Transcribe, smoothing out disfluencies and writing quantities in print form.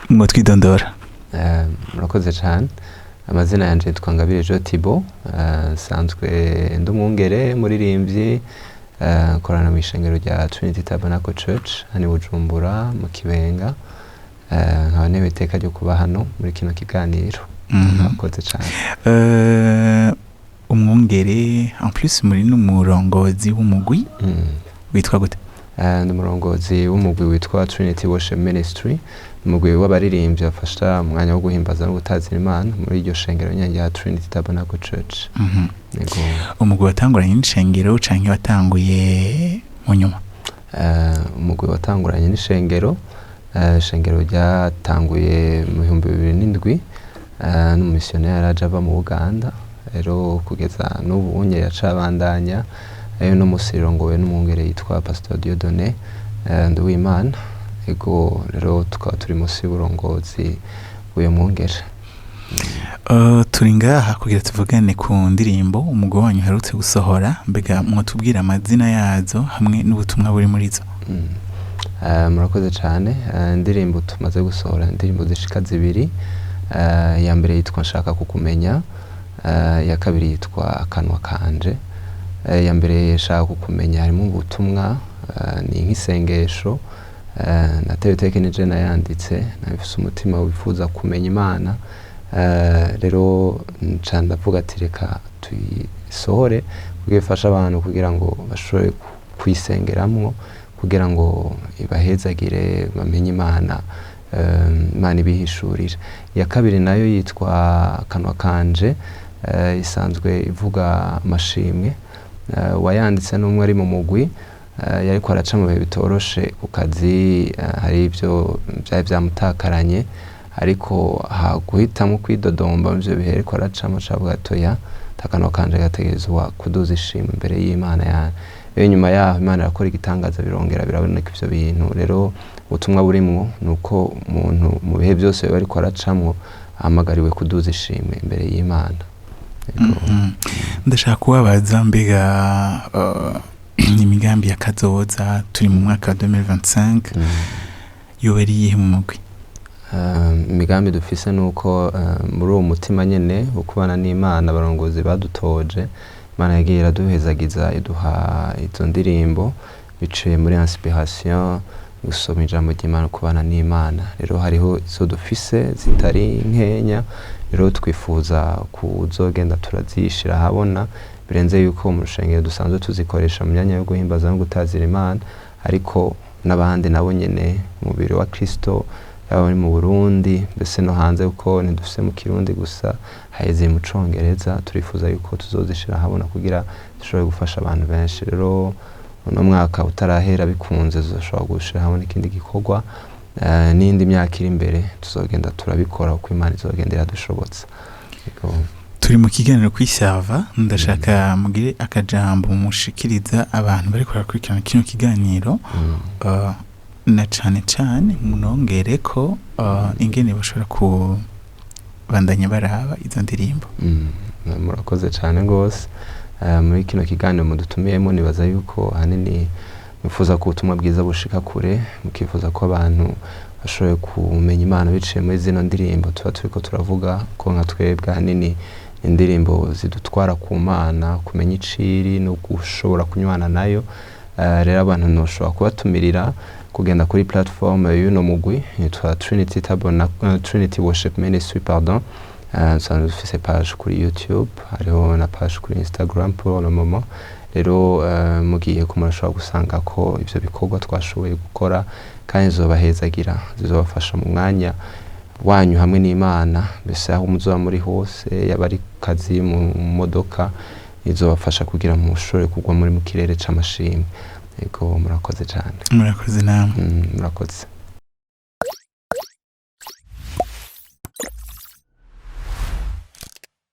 mwotwidondora. Murakoze cyane. Amazina yanje yitwa Ngabire Jo Thibaut, sanzwe ndumwungere muririmbyi, korana mu ishengero rya Trinity Tabernacle Church hani Bujumbura mu Kibenga. Nkaba newe iteka ryo kuba hano muri kino kiganiro. Murakoze cyane. Umwungere en plus muri n'umurongozi w'umugwi witwa gute? Ndi umurongozi w'umugwi witwa Trinity Worship Ministry, umugwi w'abaririmbyi bafasha mu mwanya wo guhimbaza no gutazira Imana muri iryo shengero nyanje ya Trinity Tabernacle Church. Yego. Umugwi watanguranye n'ishengero canke watanguye mu nyuma? Umugwi watanguranye n'ishengero, ishengero ryatanguye mu 2007 n'umumissionnaire aje ava mu Uganda, rero kugeza n'ubu unye yacabandanya ayo no musirongowe n'umwungere yitwa Pastor Dieudonné Nduwimana. Ego rero tukaba turi musi y'uburongozi bw'uyo mwungere. Turi ngaha kugira tuvugane ku ndirimbo umugwi wanyu uherutse gusohora, mbega mwotubwira amazina yazo hamwe n'ubutumwa buri muri zo? Murakoze cyane. Indirimbo tumaze gusohora indirimbo zishika zibiri. Ya mbere yitwa Nshaka kukumenya, ya kabiri yitwa Akanwa kanje. Ya mbere Nshaka kukumenya harimo ubutumwa, ni nk'isengesho natewe teke nije nayanditse, nabifise umutima wifuza kumenya Imana. Rero nca ndavuga ati reka tuyisohore kugira ifasha abantu kugira ngo bashobore kwisengeramwo, kugira ngo ibahezagire bamenye Imana, Imana ibihishurira. Ya kabiri nayo yitwa Akanwa kanje, isanzwe ivuga amashimwe. Wayanditse n'umwe ari mu mugwi, yariko araca mu bihe bitoroshe ku kazi, hari ibyo byari byamutakaranye, ariko guhitamo kwidodomba ivyo bihe ariko aracamo cavuga atoya Akanwa kanje gategerezwa kuduza ishimwe imbere y'Imana yawe. Iyo nyuma yaho Imana irakora igitangaza birongera biraboneka ivyo bintu. Rero ubutumwa burimwo nuko umuntu mu bihe byose bariko aracamwo ahamagariwe kuduza ishimwe imbere y'Imana. Ndashaka kubabaza mbega imigambi ya kazoza turi mu mwaka wa 2025 yobera iyihe mu mugwi? Imigambi dufise nuko muri uwo mutima nyene wo kubana n'Imana abarongozi badutoje, Imana yagiye iraduhezagiza iduha izo ndirimbo biciye muri inspiration, gusoma ijambo ry'Imana, kubana n'Imana. Rero hariho izo dufise zitari nkenya, rero twifuza kuzogenda turazishira habona, birenze yuko mu rushengero dusanzwe tuzikoresha mu myanya yo guhimbaza no gutazira Imana, ariko n'abandi nabo nyene umubiri wa Kristo yaba mu Burundi mbese no hanze, uko ntidufise mu Kirundi gusa, haize mu Congereza. Turifuza yuko tuzozishira habona kugira dushobore gufasha abantu benshi. Rero no mwaka utarahera bikunze tuzoshobora gushira habona ikindi gikorwa, n'indi myaka iri imbere tuzogenda turabikora uko Imana izogenda iradushobotsa. Turi mu kiganiro kwisava, ndashaka mugire akajambo mushikiriza abantu bari kwarakurikirana kino kiganiro, na cane munongere ko ingene bashobora kubandanya baraba izo ndirimbo. Murakoze cyane gose. Muri kino kiganiro mudutumiyemo nibaza yuko hanini mwifuza ko ubutumwa bwiza bushika kure, mukifuza ko abantu bashoboye kumenya Imana biciye muri zino ndirimbo tuba turiko turavuga, ko nka twebwe hanini indirimbo zidutwara ku Mana, kumenya iciri no gushobora kunywana nayo. Rero abantu noshobora kubatumirira kugenda kuri platform y'uno mugwi yitwa Trinity Worship Ministry, pardon. Sanzwe dufise page kuri YouTube, hariho na page kuri Instagram pour le moment. Rero mugiye ko murashobora gusanga ko ivyo bikorwa twashoboye gukora, kandi zobahezagira, zizobafasha mu mwanya wanyu hamwe n'Imana, mbese aho muzoba muri hose, yabari kazi mu modoka, izobafasha kugira mushobore kugwa muri mu kirere c'amashimwe. Ego murakoze cyane. Murakoze namwe. Murakoze.